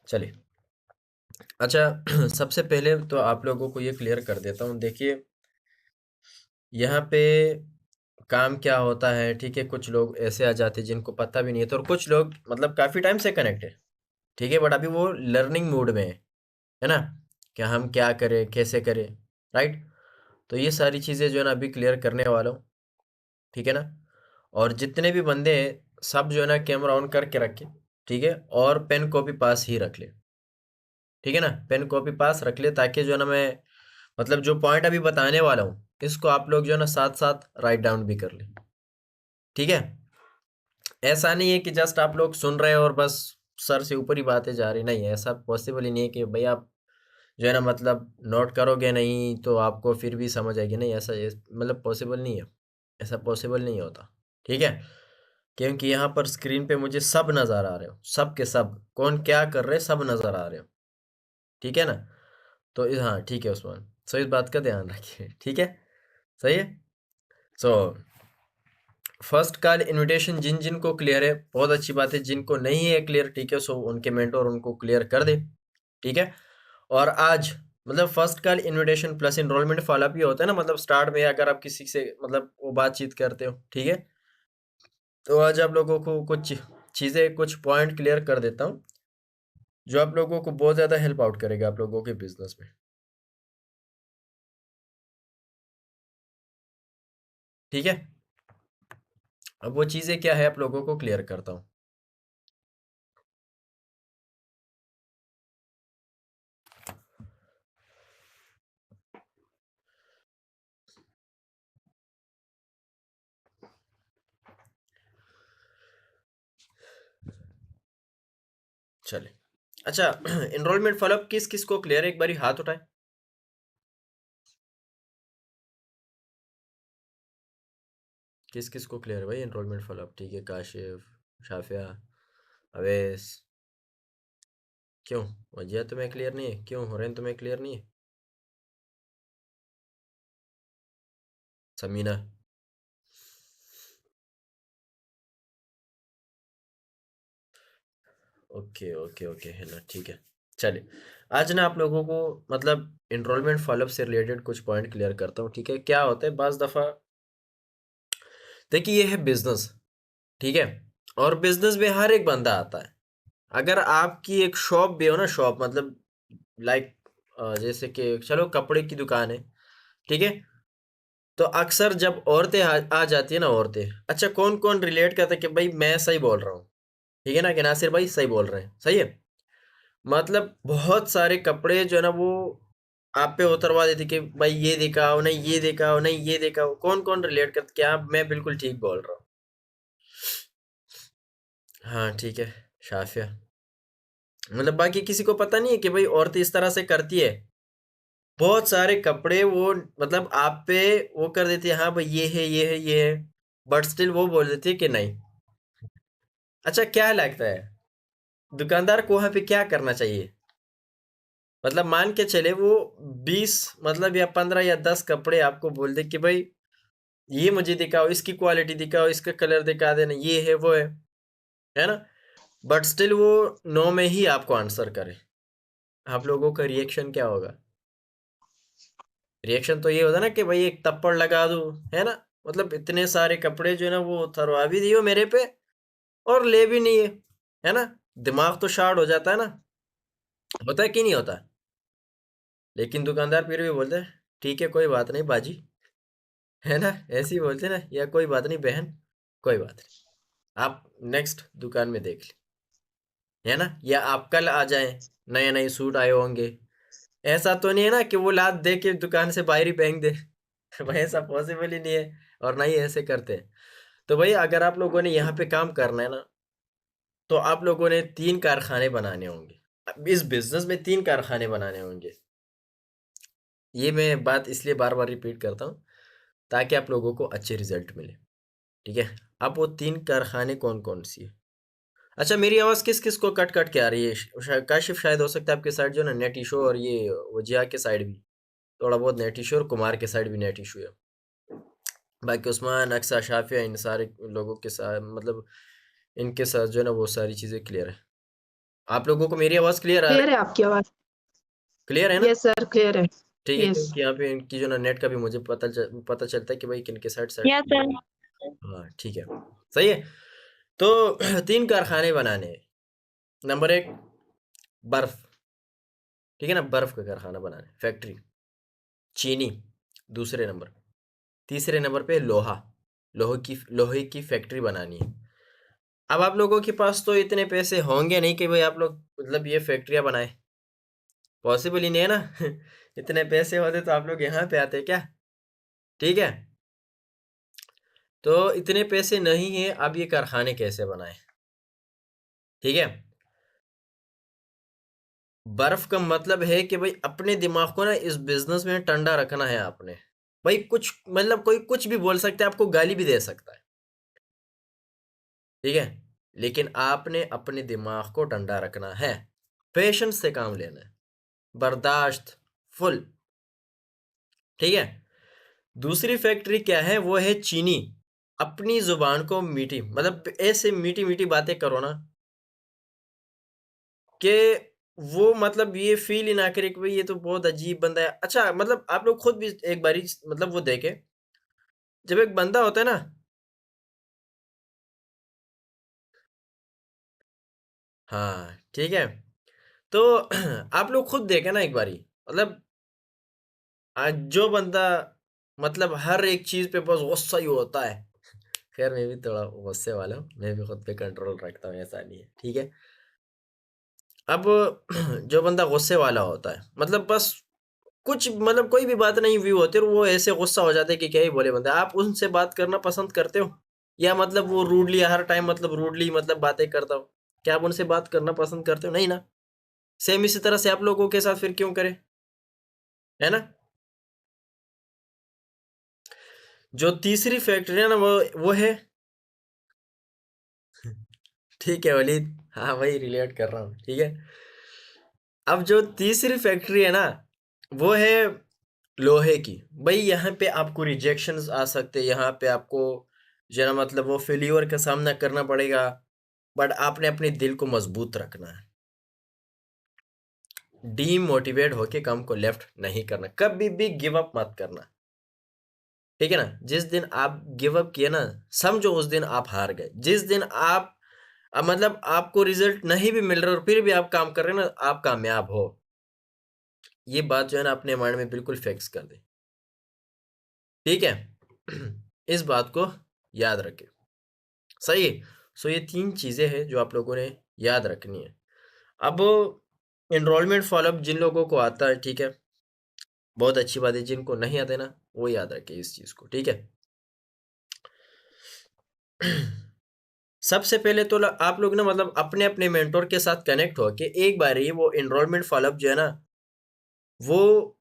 चलिए। अच्छा सबसे पहले तो आप लोगों को ये क्लियर कर देता हूँ। देखिए, यहाँ पे काम क्या होता है, ठीक है? कुछ लोग ऐसे आ जाते हैं जिनको पता भी नहीं है, तो और कुछ लोग मतलब काफ़ी टाइम से कनेक्ट है, ठीक है? बट अभी वो लर्निंग मोड में है ना? कि हम क्या करें, कैसे करें, राइट? तो ये सारी चीज़ें जो है ना अभी क्लियर करने वाला हूँ, ठीक है ना? और जितने भी बंदे हैं, सब जो है ना कैमरा ऑन करके रखें, ठीक है? और पेन कॉपी पास ही रख लें, ठीक है ना? पेन कॉपी पास रख लें ताकि जो है ना मैं मतलब जो पॉइंट अभी बताने वाला हूँ, इसको आप लोग जो है ना साथ-साथ राइट डाउन भी कर लें, ठीक है? ऐसा नहीं है कि जस्ट आप लोग सुन रहे हो और बस सर से ऊपर ही बातें जा रही, नहीं ऐसा पॉसिबल ही नहीं है कि भई आप जो है ना मतलब नोट करोगे नहीं तो आपको फिर भी समझ आएगी, नहीं ऐसा मतलब पॉसिबल नहीं है, ऐसा पॉसिबल नहीं होता, ठीक है? क्योंकि यहाँ पर स्क्रीन पे मुझे सब नज़र आ रहे हो, सब के सब, कौन क्या कर रहे हैं सब नज़र आ रहे हो, ठीक है ना? तो हाँ, ठीक है उस्मान, सो इस बात का ध्यान रखिए, ठीक है? सही है? सो फर्स्ट कॉल इनविटेशन जिन-जिन को क्लियर है, बहुत अच्छी बात है, जिनको नहीं है क्लियर ठीक है, सो उनके मेंटर उनको क्लियर कर दे, ठीक है? और आज मतलब first call invitation plus enrolment follow-up ये होता है ना मतलब स्टार्ट में अगर आप किसी से मतलब वो बातचीत करते हो, ठीक है? तो आज आप लोगों को कुछ चीज़ें, कुछ पॉइंट क्लियर कर देता हूँ, जो आप लोगों को बहुत ज़्यादा हेल्प आउट करेगा आप लोगों के बिज़नेस में, ठीक है? अब वो चीज़ें क्या है आप लोगों को क्लियर करता हूँ। चलिए। अच्छा एनरोलमेंट फ़ॉलो-अप किस-किस को क्लियर है एक बारी हाथ उठाएँ? किस-किस को क्लियर है भाई एनरोलमेंट फ़ॉलो-अप? ठीक है, काशिफ़, शाफ़िया, अवैस, क्यों? वजिया तुम्हें क्लियर नहीं है? क्यों? हुरैन तुम्हें क्लियर नहीं है? समीना, ओके, ओके, ओके, है ना, ठीक है। चलिए, आज ना आप लोगों को मतलब एनरोलमेंट फ़ॉलो-अप से रिलेटेड कुछ पॉइंट क्लियर करता हूँ, ठीक है? क्या होता है बाज़ दफ़ा देखिए ये है बिज़नेस, ठीक है? और बिज़नेस में हर एक बंदा आता है। अगर आपकी एक शॉप भी हो ना शॉप मतलब लाइक जैसे कि चलो कपड़े की दुकान है, ठीक है? तो अक्सर जब औरतें आ जाती है ना औरतें, अच्छा कौन-कौन रिलेट करता है कि भाई मैं सही बोल रहा हूँ, ठीक है ना? कि नासिर भाई सही बोल रहे हैं, सही है? मतलब बहुत सारे कपड़े जो है ना वो आप पे उतरवा देती कि भाई ये दिखाओ, नहीं ये दिखाओ, नहीं ये दिखाओ, कौन-कौन रिलेट करता क्या मैं बिल्कुल ठीक बोल रहा हूँ? हाँ, ठीक है, शाफ़िया। मतलब बाकी किसी को पता नहीं है कि भाई औरतें इस तरह से करती है। बहुत सारे कपड़े वो मतलब आप पे वो कर देती है, हाँ भाई ये है, ये है, ये है, बट स्टिल वो बोल देती है कि नहीं। अच्छा क्या लगता है, दुकानदार को वहाँ पे क्या करना चाहिए? मतलब मान के चले वो 20 मतलब या 15 या 10 कपड़े आपको बोल दे कि भाई ये मुझे दिखाओ, इसकी क्वालिटी दिखाओ, इसका कलर दिखा देना, ये है, वो है ना? बट स्टिल वो नो में ही आपको आंसर करे। आप लोगों का रिएक्शन क्या होगा? रिएक्शन तो ये होता ना कि भाई एक थप्पड़ लगा दूँ, है ना? मतलब इतने सारे कपड़े जो है ना वो उतरवा भी दिए हो मेरे पे और ले भी नहीं है ना? दिमाग तो शॉर्ट हो जाता है ना? होता है कि नहीं होता? लेकिन दुकानदार फिर भी बोलते हैं, "ठीक है, कोई बात नहीं बाजी।" है ना? ऐसे ही बोलते हैं ना, या कोई बात नहीं बहन, कोई बात नहीं। आप नेक्स्ट दुकान में देख लें, है ना? या आप कल आ जाएँ, नए-नए सूट आए होंगे। ऐसा तो नहीं है ना कि वो लात दे के दुकान से बाहर ही फेंक दे। भाई ऐसा पॉसिबल ही नहीं है और ना ही ऐसे करते हैं। तो भई अगर आप लोगों ने यहाँ पे काम करना है ना, तो आप लोगों ने 3 कारखाने बनाने होंगे। अब इस बिज़नेस में 3 कारखाने बनाने होंगे। ये मैं बात इसलिए बार-बार रिपीट करता हूँ, ताकि आप लोगों को अच्छे रिज़ल्ट मिले, ठीक है? अब वो 3 कारखाने कौन-कौन सी है? अच्छा मेरी आवाज़ किस-किस को कट-कट के आ रही है? काशिफ़ शायद हो सकता है आपके साइड जो है ना नेट इश्यू और ये वजिया के साइड भी, थोड़ा बहुत नेट इश्यू और कुमार के साइड भी नेट इश्यू है। बाकी उस्मान, अक्सा, शाफ़िया इन सारे लोगों के साथ मतलब इनके साथ जो है ना वो सारी चीज़ें क्लियर है। आप लोगों को मेरी आवाज़ क्लियर आ क्लियर रही है आपकी आवाज़? क्लियर है ना? यस सर, क्लियर है। ठीक है, यस। क्योंकि यहाँ पे इनकी जो ना नेट का भी मुझे पता चलता है कि भाई किनके साइड सेट यस सर। हाँ, ठीक है। सही है। तो 3 कारखाने बनाने हैं। नंबर 1 बर्फ, ठीक है ना? बर्फ का कारखाना बनाना है, फैक्ट्री। चीनी दूसरे नंबर। तीसरे नंबर पे लोहा, लोहे की फैक्ट्री बनानी है। अब आप लोगों के पास तो इतने पैसे होंगे नहीं कि भाई आप लोग मतलब ये फैक्ट्रियाँ बनाएँ, पॉसिबल ही नहीं है ना। इतने पैसे होते तो आप लोग यहाँ पे आते क्या? ठीक है? तो इतने पैसे नहीं हैं, अब ये कारखाने कैसे बनाएँ? ठीक है? बर्फ का मतलब है कि भाई अपने दिमाग को ना इस बिज़नेस में ठंडा रखना है आपने। भाई कुछ मतलब कोई कुछ भी बोल सकता है, आपको गाली भी दे सकता है। ठीक है? लेकिन आपने अपने दिमाग को ठंडा रखना है, पेशेंस से काम लेना है, बर्दाश्त फुल, ठीक है? दूसरी फैक्ट्री क्या है? वो है चीनी। अपनी ज़ुबान को मीठी मतलब ऐसे मीठी-मीठी बातें करो ना कि वो मतलब ये फ़ील ही ना करे कि भई ये तो बहुत अजीब बंदा है। अच्छा मतलब आप लोग खुद भी एक बारी मतलब वो देखें, जब एक बंदा होता है ना हाँ, ठीक है? तो आप लोग खुद देखें ना एक बारी, मतलब जो बंदा मतलब हर एक चीज़ पे बस गुस्सा ही होता है। खैर मैं भी थोड़ा गुस्से वाला हूँ, मैं भी खुद पे कंट्रोल रखता हूँ, ऐसा नहीं है, ठीक है? अब जो बंदा गुस्से वाला होता है, मतलब बस कुछ मतलब कोई भी बात नहीं हुई होती और वो ऐसे गुस्सा हो जाते हैं कि क्या ही बोले बंदे। आप उनसे बात करना पसंद करते हो? या मतलब वो रूडली हर टाइम मतलब रूडली मतलब बातें करता हो? क्या आप उनसे बात करना पसंद करते हो? नहीं ना। सेम इसी तरह से आप लोगों के साथ फिर क्यों करें? है ना? जो तीसरी फैक्ट्री है ना वो है ठीक है वलीद, हाँ वही रिलेट कर रहा हूँ, ठीक है? अब जो तीसरी फैक्ट्री है ना, वो है लोहे की। भाई यहाँ पे आपको रिजेक्शंस आ सकते हैं, यहाँ पे आपको जो है ना मतलब वो फेल्योर का सामना करना पड़ेगा, बट आपने अपने दिल को मजबूत रखना है। डीमोटिवेट होके काम को लेफ्ट नहीं करना, कभी भी गिव अप मत करना, ठीक है ना? जिस दिन आप गिव अप किए ना, समझो उस दिन आप हार गए। जिस दिन आप मतलब आपको रिजल्ट नहीं भी मिल रहा और फिर भी आप काम कर रहे हैं ना, आप कामयाब हो। ये बात जो है ना अपने माइंड में बिल्कुल फिक्स कर दें, ठीक है? इस बात को याद रखें, सही है? सो ये 3 चीज़ें हैं जो आप लोगों ने याद रखनी है। अब एनरोलमेंट फ़ॉलोअप जिन लोगों को आता है, ठीक है? बहुत अच्छी बात है, जिनको नहीं आता है ना, वो याद रखें इस चीज़ को, ठीक है? सबसे पहले तो आप लोग ना मतलब अपने-अपने मेंटर के साथ कनेक्ट होके एक बारी वो एनरोलमेंट फ़ॉलोअप जो है ना, वो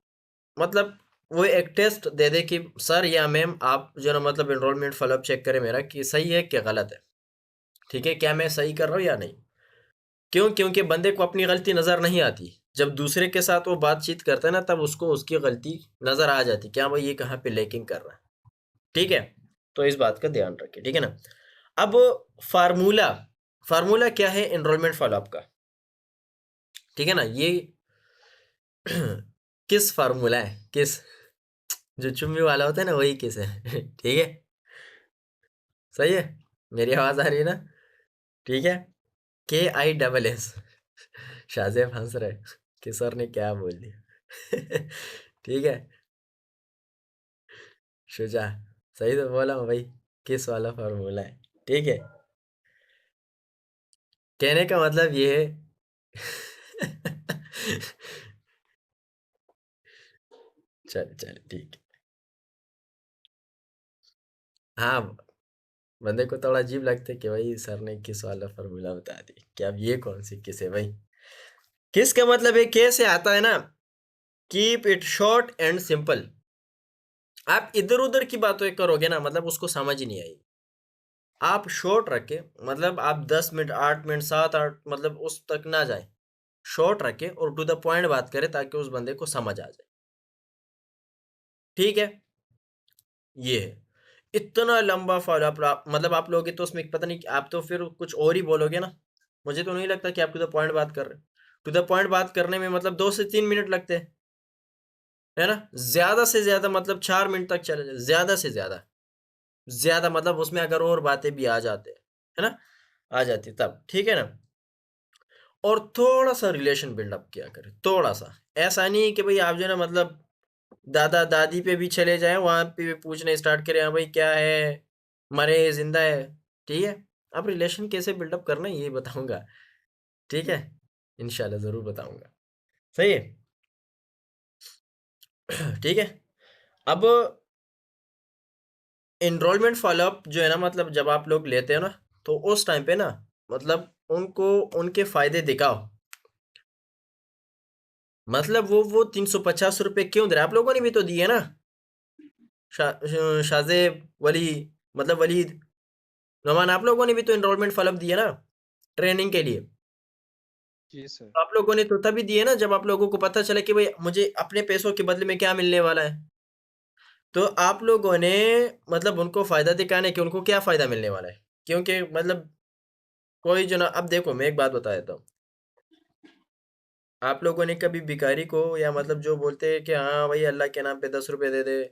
मतलब वो एक टेस्ट दे दे कि सर या मैम आप जो है ना मतलब एनरोलमेंट फ़ॉलोअप चेक करें मेरा कि सही है क्या गलत है, ठीक है? क्या मैं सही कर रहा हूँ या नहीं? क्यों? क्योंकि बंदे को अपनी गलती नज़र नहीं आती। जब दूसरे के साथ वो बातचीत करता है ना तब उसको उसकी गलती नज़र आ जाती है, क्या भाई ये कहाँ पे लैकिंग कर रहा है, ठीक है? तो इस बात का ध्यान रखें, ठीक है ना? अब फ़ॉर्मूला, फ़ॉर्मूला क्या है एनरोलमेंट फ़ॉलोअप का, ठीक है ना? ये किस फ़ॉर्मूला है, किस जो चुम्मी वाला होता है ना वही किस है, ठीक है? सही है? मेरी आवाज़ आ रही है ना? ठीक है? KISS शाज़ेब हँस रहे कि सर ने क्या बोल दिया। ठीक है? शुजा, सही तो बोला हूँ भाई, किस वाला फ़ॉर्मूला है, ठीक है? कहने का मतलब ये है चल, चल ठीक है। हाँ, बंदे को थोड़ा अजीब लगता है कि भाई सर ने किस वाला फ़ॉर्मूला बता दी, कि अब ये कौन-सी किस है भाई? किस का मतलब है के से आता है ना, keep it short and simple. आप इधर-उधर की बातें करोगे ना मतलब उसको समझ ही नहीं आएगी। आप शॉर्ट रखें मतलब आप 10 मिनट, 8 मिनट, 7-8 मतलब उस तक ना जाएँ। शॉर्ट रखें और टू द पॉइंट बात करें ताकि उस बंदे को समझ आ जाए। ठीक है? ये है। इतना लंबा फॉलो अप मतलब आप लोगे तो उसमें पता नहीं आप तो फिर कुछ और ही बोलोगे ना, मुझे तो नहीं लगता कि आप टू द पॉइंट बात कर रहे हैं। टू द पॉइंट बात करने में मतलब 2 से 3 मिनट लगते हैं, है ना? ज़्यादा से ज़्यादा मतलब 4 मिनट तक चले जाए, ज़्यादा से ज़्यादा। ज़्यादा मतलब उसमें अगर और बातें भी आ जाते हैं, है ना? आ जाती तब, ठीक है ना? और थोड़ा-सा रिलेशन बिल्डअप किया करें, थोड़ा-सा। ऐसा नहीं है कि भई आप जो है ना मतलब दादा-दादी पे भी चले जाएँ, वहाँ पे भी पूछना स्टार्ट करें, हाँ भाई क्या है? मरे, ज़िंदा है? ठीक है? अब रिलेशन कैसे बिल्डअप करना है ये बताऊँगा, ठीक है? इंशाल्लाह ज़रूर बताऊँगा। सही है? ठीक है? अब एनरोलमेंट फ़ॉलोअप जो है ना मतलब जब आप लोग लेते हो ना, तो उस टाइम पे ना मतलब उनको उनके फ़ायदे दिखाओ। मतलब वो ₹350 क्यों दे रहा है? आप लोगों ने भी तो दिए ना? शाज़ेब, वली मतलब वलीद, नोमान आप लोगों ने भी तो एनरोलमेंट फ़ॉलोअप दिया ना, ट्रेनिंग के लिए। जी सर। तो आप लोगों ने तो तभी दिए ना जब आप लोगों को पता चला कि भई मुझे अपने पैसों के बदले में क्या मिलने वाला है। तो आप लोगों ने मतलब उनको फ़ायदा दिखाने कि उनको क्या फ़ायदा मिलने वाला है। क्योंकि मतलब कोई जो ना अब देखो मैं एक बात बता देता हूँ। आप लोगों ने कभी भिखारी को या मतलब जो बोलते हैं कि हाँ भाई अल्लाह के नाम पे ₹10 दे दे,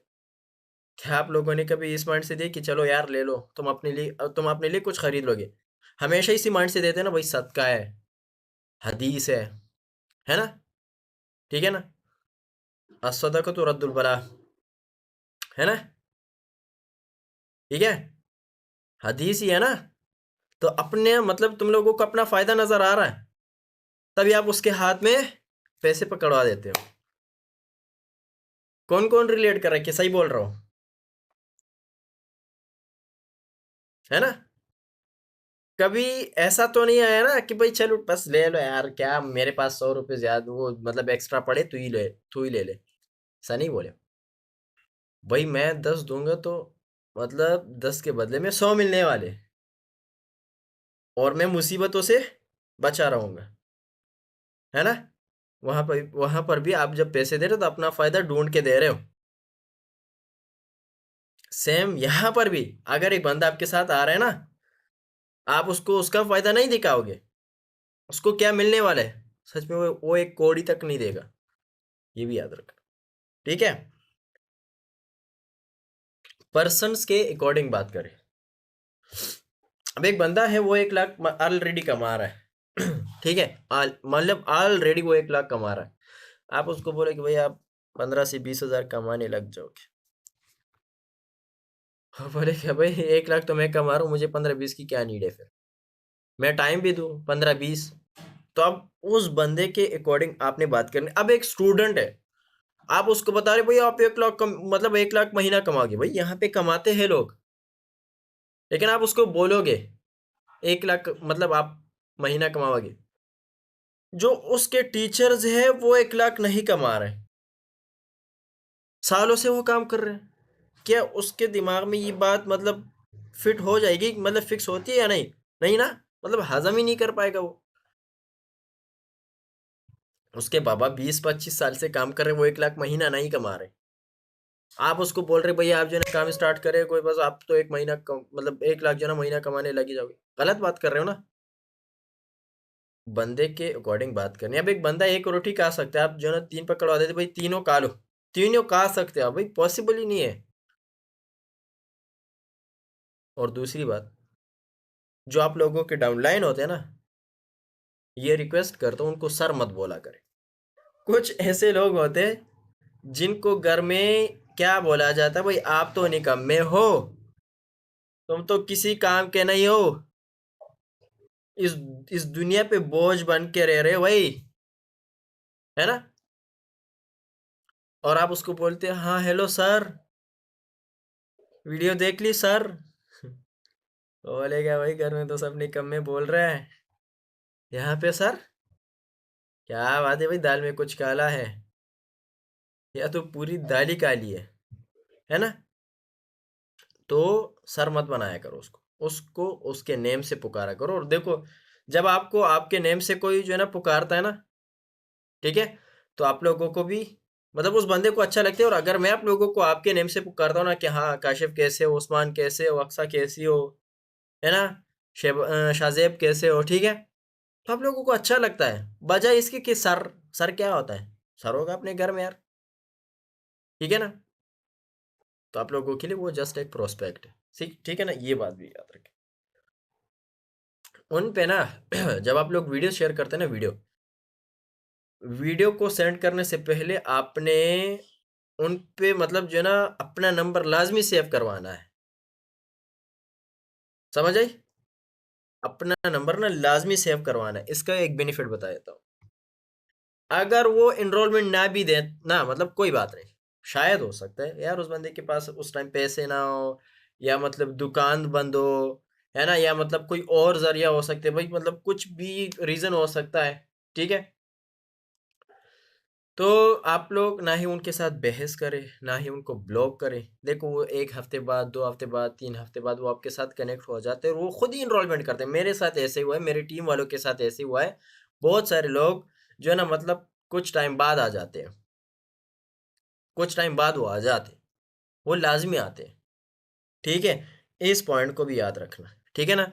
क्या आप लोगों ने कभी इस माइंड से दिए कि चलो यार ले लो, तुम अपने लिए कुछ खरीद लोगे। हमेशा इसी माइंड से देते हैं ना भाई सदका है, हदीस है ना? ठीक है ना? अस्सदक़तु रद्दुल बला, है ना? ठीक है? हदीस ही है ना? तो अपने मतलब तुम लोगों को अपना फ़ायदा नज़र आ रहा है, तभी आप उसके हाथ में पैसे पकड़वा देते हो। कौन-कौन रिलेट कर रहा है कि सही बोल रहा हूँ? है ना? कभी ऐसा तो नहीं आया ना कि भाई चलो बस ले लो यार क्या मेरे पास ₹100 ज़्यादा वो मतलब एक्स्ट्रा पड़े तू ही ले ले। ऐसा नहीं बोले। भाई मैं 10 दूँगा तो मतलब 10 के बदले में 100 मिलने वाले और मैं मुसीबतों से बचा रहूँगा। है ना? वहाँ पर भी आप जब पैसे दे रहे हो तो अपना फ़ायदा ढूँढ के दे रहे हो। सेम यहाँ पर भी अगर एक बंदा आपके साथ आ रहा है ना, आप उसको उसका फ़ायदा नहीं दिखाओगे। उसको क्या मिलने वाला है? सच में वो एक कौड़ी तक नहीं देगा। ये भी याद रखना। ठीक है? पर्सन्स के अकॉर्डिंग बात करें। अब एक बंदा है वो 1 लाख ऑलरेडी कमा रहा है। ठीक है? मतलब ऑलरेडी वो 1 लाख कमा रहा है। आप उसको बोले कि भई आप 15 से 20 हज़ार कमाने लग जाओगे। वो बोले कि भाई 1 लाख तो मैं कमा रहा हूँ, मुझे 15-20 की क्या नीड है फिर? मैं टाइम भी दूँ 15-20। तो अब उस बंदे के अकॉर्डिंग आपने बात करनी। अब एक स्टूडेंट है, आप उसको बता रहे भई आप 1 लाख कम मतलब 1 लाख महीना कमाओगे। भई यहाँ पे कमाते हैं लोग, लेकिन आप उसको बोलोगे 1 लाख मतलब आप महीना कमाओगे। जो उसके टीचर्स हैं वो 1 लाख नहीं कमा रहे, सालों से वो काम कर रहे हैं। क्या उसके दिमाग में ये बात मतलब फिट हो जाएगी मतलब फिक्स होती है या नहीं? नहीं ना, मतलब हज़म ही नहीं कर पाएगा वो। उसके बाबा 20-25 साल से काम कर रहे हैं, वो 1 लाख महीना नहीं कमा रहे। आप उसको बोल रहे भैया आप जो है ना काम स्टार्ट करें कोई बस आप तो 1 महीना कम मतलब 1 लाख जो है ना महीना कमाने लग ही जाओगे। गलत बात कर रहे हो ना। बंदे के अकॉर्डिंग बात करनी है। अब एक बंदा 1 रोटी खा सकता है, आप जो है ना 3 पकड़वा देते भाई तीनों खा लो। तीनों खा सकते हो, भाई पॉसिबल ही नहीं है। और दूसरी बात, जो आप लोगों के डाउनलाइन होते हैं ना, ये रिक्वेस्ट करता हूँ उनको सर मत बोला करें। कुछ ऐसे लोग होते हैं जिनको घर में क्या बोला जाता है भाई आप तो निकम्मे हो, तुम तो किसी काम के नहीं हो। इस इस दुनिया पे बोझ बन के रह रहे हो भाई, है ना? और आप उसको बोलते हैं हाँ हेलो सर, वीडियो देख ली सर। वो बोलेगा भाई घर में तो सब निकम्मे बोल रहे हैं, यहाँ पे सर क्या बात है भाई दाल में कुछ काला है या तो पूरी दाल ही काली है ना? तो सर मत बनाया करो उसको, उसको उसके नेम से पुकारा करो। और देखो जब आपको आपके नेम से कोई जो है ना पुकारता है ना, ठीक है? तो आप लोगों को भी मतलब उस बंदे को अच्छा लगता है। और अगर मैं आप लोगों को आपके नेम से पुकारता हूँ ना कि हाँ काशिफ कैसे हो, उस्मान कैसे हो, अक्सा कैसी हो, है ना? शाज़ेब कैसे हो, ठीक है? तो आप लोगों को अच्छा लगता है, बजाय इसके कि सर क्या होता है? सर होगा अपने घर में यार, ठीक है ना? तो आप लोगों के लिए वो जस्ट एक प्रोस्पेक्ट है, ठीक है ना? ये बात भी याद रखें। उन पे ना जब आप लोग वीडियो शेयर करते हैं ना, वीडियो को सेंड करने से पहले आपने उन पे मतलब जो है ना अपना नंबर लाज़मी सेव करवाना है। समझ आई? अपना नंबर ना लाज़मी सेव करवाना है। इसका एक बेनिफिट बता देता हूँ। अगर वो एनरोलमेंट ना भी दे ना, मतलब कोई बात नहीं, शायद हो सकता है यार उस बंदे के पास उस टाइम पैसे ना हो, या मतलब दुकान बंद हो, है ना? या मतलब कोई और ज़रिया हो सकते हैं भाई, मतलब कुछ भी रीज़न हो सकता है, ठीक है? तो आप लोग ना ही उनके साथ बहस करें, ना ही उनको ब्लॉक करें। देखो वो 1 हफ्ते बाद, 2 हफ्ते बाद, 3 हफ्ते बाद वो आपके साथ कनेक्ट हो जाते हैं और वो खुद ही एनरोलमेंट करते हैं। मेरे साथ ऐसे हुआ है, मेरी टीम वालों के साथ ऐसे हुआ है। बहुत सारे लोग जो है ना मतलब कुछ टाइम बाद आ जाते हैं। कुछ टाइम बाद वो आ जाते हैं। वो लाज़मी आते हैं, ठीक है? इस पॉइंट को भी याद रखना, ठीक है ना?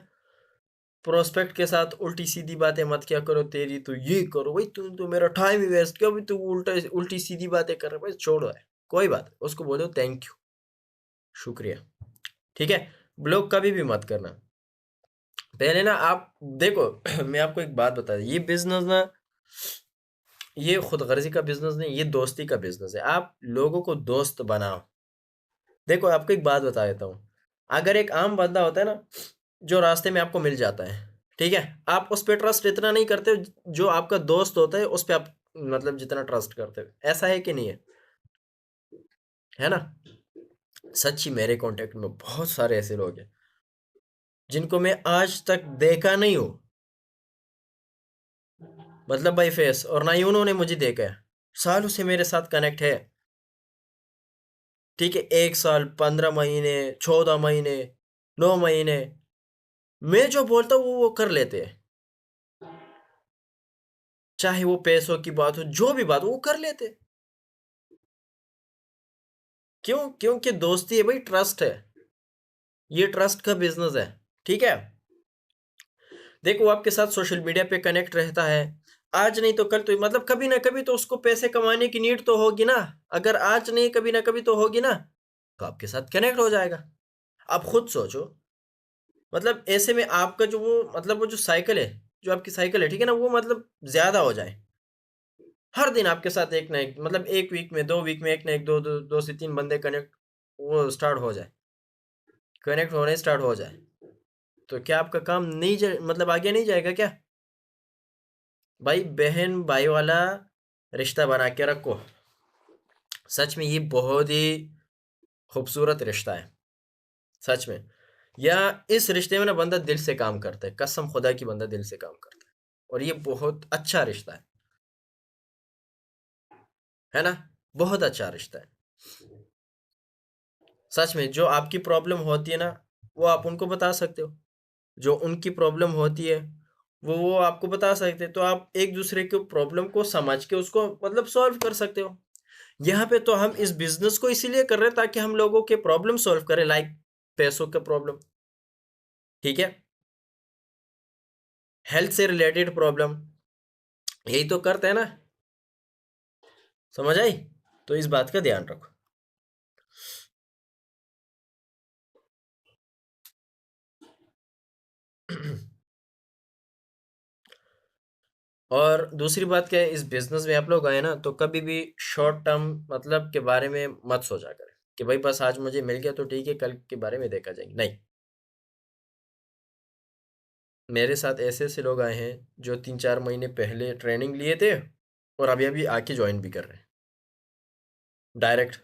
प्रोस्पेक्ट के साथ उल्टी-सीधी बातें मत किया करो, तेरी तो ये करो, भाई तुम तो मेरा टाइम ही वेस्ट किया, अभी तू उल्टी-सीधी बातें कर रहा है, भाई छोड़ो यार, कोई बात नहीं, उसको बोलो थैंक यू, शुक्रिया, ठीक है? ब्लॉक कभी भी मत करना। पहले ना आप देखो मैं आपको एक बात बता दूँ, ये बिज़नेस ना, ये खुदगर्ज़ी का बिज़नेस नहीं, ये दोस्ती का बिज़नेस है। आप लोगों को दोस्त बनाओ। देखो आपको एक बात बता देता हूँ, अगर एक आम बंदा होता है ना, जो रास्ते में आपको मिल जाता है, ठीक है? आप उस पे ट्रस्ट इतना नहीं करते, जो आपका दोस्त होता है उस पे आप मतलब जितना ट्रस्ट करते हो। ऐसा है कि नहीं है? है ना? सच्ची मेरे कॉन्टेक्ट में बहुत सारे ऐसे लोग हैं, जिनको मैं आज तक देखा नहीं हूँ, मतलब बाय फेस, और ना ही उन्होंने मुझे देखा है। सालों से मेरे साथ कनेक्ट है, ठीक है? 1 साल, 15 महीने, 14 महीने, 9 महीने, मैं जो बोलता हूँ वो कर लेते हैं। चाहे वो पैसों की बात हो, जो भी बात हो, वो कर लेते हैं। क्यों? क्योंकि दोस्ती है भाई, ट्रस्ट है। ये ट्रस्ट का बिज़नेस है, ठीक है? देखो वो आपके साथ सोशल मीडिया पे कनेक्ट रहता है, आज नहीं तो कल तो मतलब कभी ना कभी तो उसको पैसे कमाने की नीड तो होगी ना। अगर आज नहीं कभी ना कभी तो होगी ना, तो आपके साथ कनेक्ट हो जाएगा। आप खुद सोचो, मतलब ऐसे में आपका जो वो मतलब वो जो साइकिल है, जो आपकी साइकिल है, ठीक है ना? वो मतलब ज़्यादा हो जाए। हर दिन आपके साथ एक ना एक मतलब 1 वीक में, 2 वीक में एक ना एक, 2 से 3 बंदे कनेक्ट वो स्टार्ट हो जाए, कनेक्ट होने स्टार्ट हो जाए, तो क्या आपका काम नहीं मतलब आगे नहीं जाएगा क्या? भाई बहन भाई वाला रिश्ता बना के रखो। सच में ये बहुत ही खूबसूरत रिश्ता है, सच में। या इस रिश्ते में ना बंदा दिल से काम करता है, कसम खुदा की बंदा दिल से काम करता है, और ये बहुत अच्छा रिश्ता है ना? बहुत अच्छा रिश्ता है। सच में जो आपकी प्रॉब्लम होती है ना, वो आप उनको बता सकते हो, जो उनकी प्रॉब्लम होती है वो आपको बता सकते हैं, तो आप एक दूसरे के प्रॉब्लम को समझ के उसको मतलब सॉल्व कर सकते हो। यहाँ पे तो हम इस बिजनेस को इसीलिए कर रहे हैं ताकि हम लोगों के प्रॉब्लम सॉल्व करें, लाइक पैसों का प्रॉब्लम, ठीक है? हेल्थ से रिलेटेड प्रॉब्लम, यही तो करते हैं ना। समझ आई? तो इस बात का ध्यान रखो। और दूसरी बात क्या है, इस बिजनेस में आप लोग आए ना, तो कभी भी शॉर्ट टर्म मतलब के बारे में मत सोचा करें कि भाई बस आज मुझे मिल गया तो ठीक है, कल के बारे में देखा जाएगा, नहीं। मेरे साथ ऐसे-ऐसे लोग आए हैं, जो 3-4 महीने पहले ट्रेनिंग लिए थे और अभी-अभी आके जॉइन भी कर रहे हैं। डायरेक्ट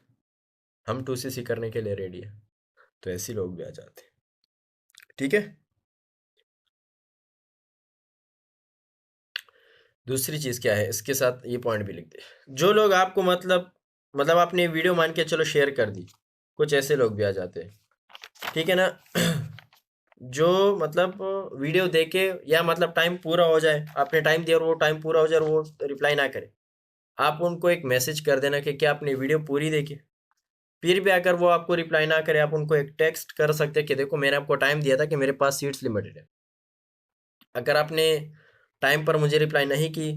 हम 2सीसी करने के लिए रेडी हैं। तो ऐसे लोग भी आ जाते हैं। ठीक है? दूसरी चीज़ क्या है, इसके साथ ये पॉइंट भी लिख दे। जो लोग आपको मतलब आपने वीडियो मान के चलो शेयर कर दी, कुछ ऐसे लोग भी आ जाते हैं। ठीक है ना? जो मतलब वीडियो देखे या मतलब टाइम पूरा हो जाए, आपने टाइम दिया और वो टाइम पूरा हो जाए और वो रिप्लाई ना करे। आप उनको एक मैसेज कर देना कि क्या आपने वीडियो पूरी देखी? फिर भी अगर वो आपको रिप्लाई ना करे, आप उनको एक टेक्स्ट कर सकते हैं कि देखो मैंने आपको टाइम दिया था कि मेरे पास सीट्स लिमिटेड है। अगर आपने टाइम पर मुझे रिप्लाई नहीं की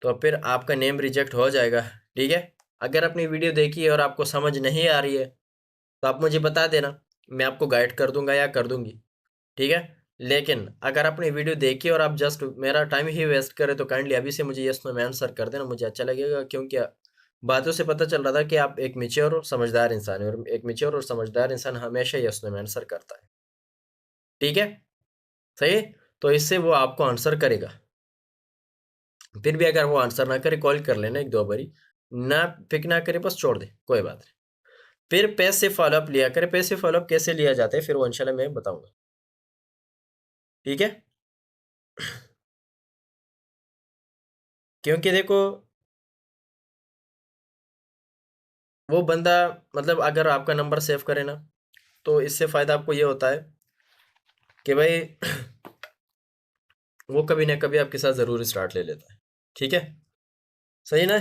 तो फिर आपका नेम रिजेक्ट हो जाएगा, ठीक है। अगर अपनी वीडियो देखी है और आपको समझ नहीं आ रही है तो आप मुझे बता देना, मैं आपको गाइड कर दूंगा या कर दूंगी, ठीक है। लेकिन अगर आपने वीडियो देखी और आप जस्ट मेरा टाइम ही वेस्ट करें तो काइंडली अभी से मुझे यस नो में आंसर कर देना, मुझे अच्छा लगेगा, क्योंकि बातों से पता चल रहा था कि आप एक मेच्योर और समझदार इंसान है, और एक मेच्योर और समझदार इंसान हमेशा यस नो में आंसर करता है, ठीक है। सही है? तो इससे वो आपको आंसर करेगा। फिर भी अगर वो आंसर ना करे कॉल कर लेना एक दो बारी, ना पिक ना करे बस छोड़ दे, कोई बात नहीं। फिर पेज से फॉलोअप लिया करे। पेज से फॉलोअप कैसे लिया जाता है फिर वो इंशाल्लाह मैं बताऊंगा, ठीक है। क्योंकि देखो वो बंदा, मतलब अगर आपका नंबर सेव करे ना तो इससे फायदा आपको ये होता है कि भाई वो कभी ना कभी आपके साथ जरूर स्टार्ट ले लेता है, ठीक है। सही ना।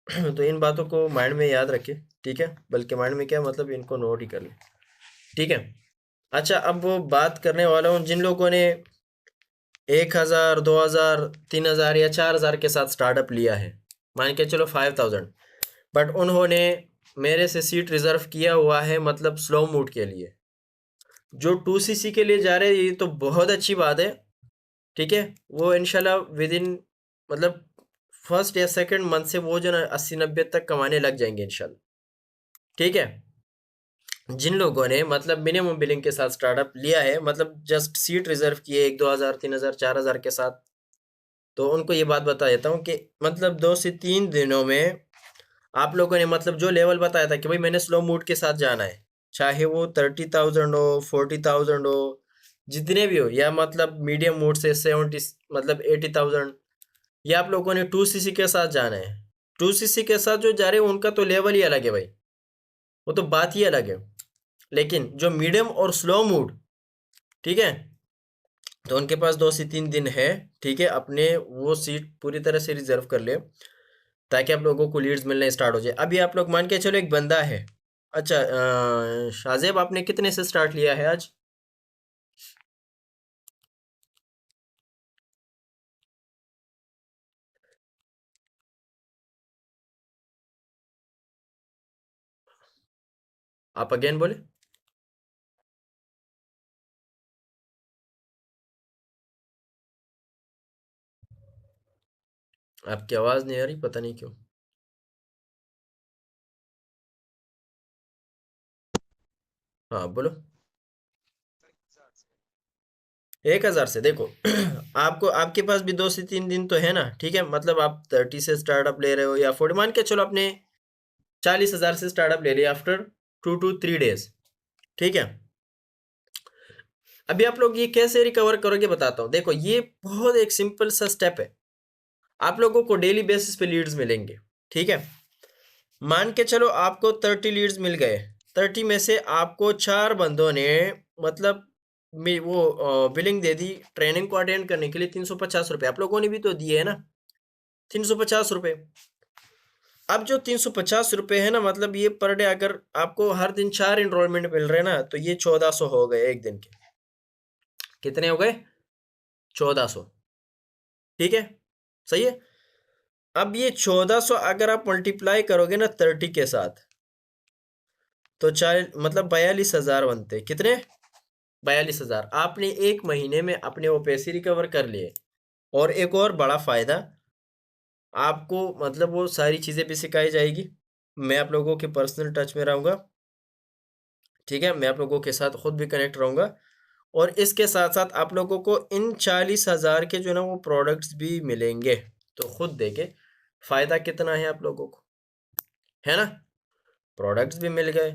तो इन बातों को माइंड में याद रखिए, ठीक है। बल्कि माइंड में क्या मतलब, इनको नोट ही कर ले, ठीक है। अच्छा, अब वो बात करने वाला हूँ जिन लोगों ने 1,000 2,000 3,000 या 4,000 के साथ स्टार्टअप लिया है, मान के चलो 5,000, बट उन्होंने मेरे से सीट रिजर्व किया हुआ है, मतलब स्लो मूड के लिए। जो 2cc के लिए जा रहे हैं ये तो बहुत अच्छी बात है, ठीक है। वो इंशाल्लाह विद इन, मतलब फर्स्ट या सेकंड मंथ से वो जो ना 80-90 तक कमाने लग जाएंगे इंशाल्लाह, ठीक है। जिन लोगों ने मतलब मिनिमम बिलिंग के साथ स्टार्टअप लिया है, मतलब जस्ट सीट रिजर्व किए 1-2 हज़ार 3,000 4,000 के साथ, तो उनको ये बात बता देता हूँ कि मतलब 2 से 3 दिनों में आप लोगों ने मतलब जो लेवल बताया था कि भाई मैंने स्लो मूड के साथ जाना है, चाहे वो 30,000 हो 40,000 हो, जितने भी हो, या मतलब मीडियम मूड से 70 मतलब 80,000, या आप लोगों ने 2cc के साथ जाना है। 2cc के साथ जो जा रहे हैं उनका तो लेवल ही अलग है भाई, वो तो बात ही अलग है। लेकिन जो मीडियम और स्लो मूड, ठीक है, तो उनके पास 2 से 3 दिन है, ठीक है, अपने वो सीट पूरी तरह से रिजर्व कर ले, ताकि आप लोगों को लीड्स मिलने स्टार्ट हो जाए। अभी आप लोग मान के चलो एक बंदा है। अच्छा, शाहजेब आपने कितने से स्टार्ट लिया है आज? आप अगेन बोले। आपकी आवाज़ नहीं आ रही, पता नहीं क्यों। हाँ बोलो। 1,000 से देखो। आपको, आपके पास भी 2 से 3 दिन तो है ना, ठीक है। मतलब आप 30 से स्टार्टअप ले रहे हो या 40, मान के चलो आपने 40,000 से स्टार्टअप ले लिया आफ्टर 2 to 3 डेज, ठीक है। अभी आप लोग ये कैसे रिकवर करोगे बताता हूँ। देखो ये बहुत एक सिंपल सा स्टेप है। आप लोगों को डेली बेसिस पे लीड्स मिलेंगे, ठीक है। मान के चलो आपको 30 लीड्स मिल गए। 30 में से आपको 4 बंदों ने मतलब वो बिलिंग दे दी ट्रेनिंग को अटेंड करने के लिए 350 रुपये। आप लोगों ने भी तो दिए है ना 350 रुपये। अब जो 350 रुपये है ना, मतलब ये पर डे अगर आपको हर दिन 4 इनरोलमेंट मिल रहे हैं ना, तो ये 1400 हो गए एक दिन के। कितने हो गए? 1400, ठीक है। सही है। अब ये 1400 अगर आप मल्टीप्लाई करोगे ना 30 के साथ, तो चार मतलब 42,000 बनते। कितने? 42,000। आपने एक महीने में अपने वो पैसे रिकवर कर लिए। और एक और बड़ा फायदा, आपको मतलब वो सारी चीजें भी सिखाई जाएगी। मैं आप लोगों के पर्सनल टच में रहूंगा, ठीक है। मैं आप लोगों के साथ खुद भी कनेक्ट रहूंगा। और इसके साथ साथ आप लोगों को इन 40,000 के जो ना वो प्रोडक्ट्स भी मिलेंगे। तो खुद देखे फायदा कितना है आप लोगों को, है ना। प्रोडक्ट्स भी मिल गए,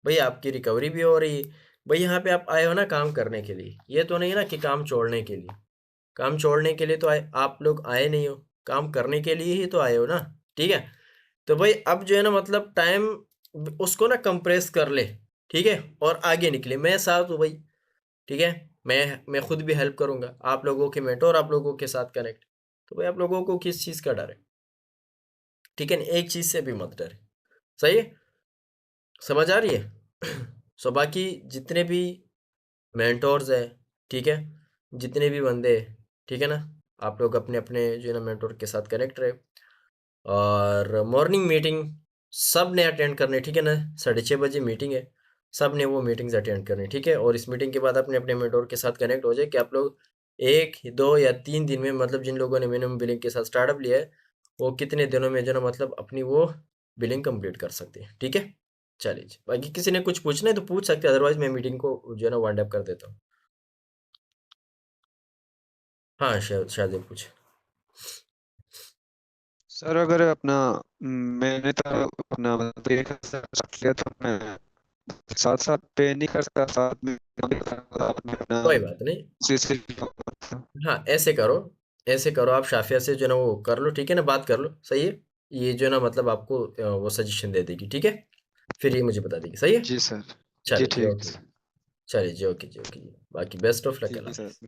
भाई आपकी रिकवरी भी हो रही है। भाई यहाँ पे आप आए हो ना काम करने के लिए, ये तो नहीं ना कि काम छोड़ने के लिए। काम छोड़ने के लिए तो आए आप लोग, आए नहीं हो, काम करने के लिए ही तो आए हो ना, ठीक है। तो भाई अब जो है ना मतलब टाइम उसको ना कंप्रेस कर ले, ठीक है, और आगे निकले। मैं साथ हूँ भाई, ठीक है। मैं खुद भी हेल्प करूंगा आप लोगों के मेंटोर, आप लोगों के साथ कनेक्ट। तो भाई आप लोगों को किस चीज़ का डर है, ठीक है। एक चीज़ से भी मत डरे, सही है। समझ आ रही है। सो बाकी जितने भी मेंटोर्स है, ठीक है, जितने भी बंदे ठीक है ना? आप लोग अपने-अपने जो है ना मेंटर के साथ कनेक्ट रहे और मॉर्निंग मीटिंग सब ने अटेंड करनी है, ठीक है ना? 6:30 बजे मीटिंग है, सब ने वो मीटिंग्स अटेंड करनी है, ठीक है? और इस मीटिंग के बाद अपने-अपने मेंटर के साथ कनेक्ट हो जाए कि आप लोग 1, 2 या 3 दिन में मतलब जिन लोगों ने मिनिमम बिलिंग के साथ स्टार्टअप लिया है, वो कितने दिनों में जो है ना मतलब अपनी वो बिलिंग कंप्लीट कर सकते हैं, ठीक है? चलिए जी, बाकी किसी ने कुछ पूछना है तो पूछ सकते हैं, अदरवाइज़ मैं मीटिंग को जो है ना वाइंड अप कर देता हूँ। हाँ, शायद ये पूछे। सर अगर अपना मैंने तो अपना मतलब 1,000 स्टार्ट किया तो मैं साथ साथ पे नहीं कर सकता, साथ में काम भी करूंगा, अपने अपना कोई बात नहीं। CC। हाँ, ऐसे करो आप शाफ़िया से जो है ना वो कर लो, ठीक है ना? बात कर लो, सही है? ये जो है ना मतलब आपको वो सजेशन दे देगी, ठीक है? फिर ये मुझे बता देगी, सही है? जी सर। जी चलिए जी, ठीक ओके। सर। चलिए जी, ओके जी, ओके जी। बाकी बेस्ट ऑफ लक, ठीक है अल्लाह हाफ़िज़। सर।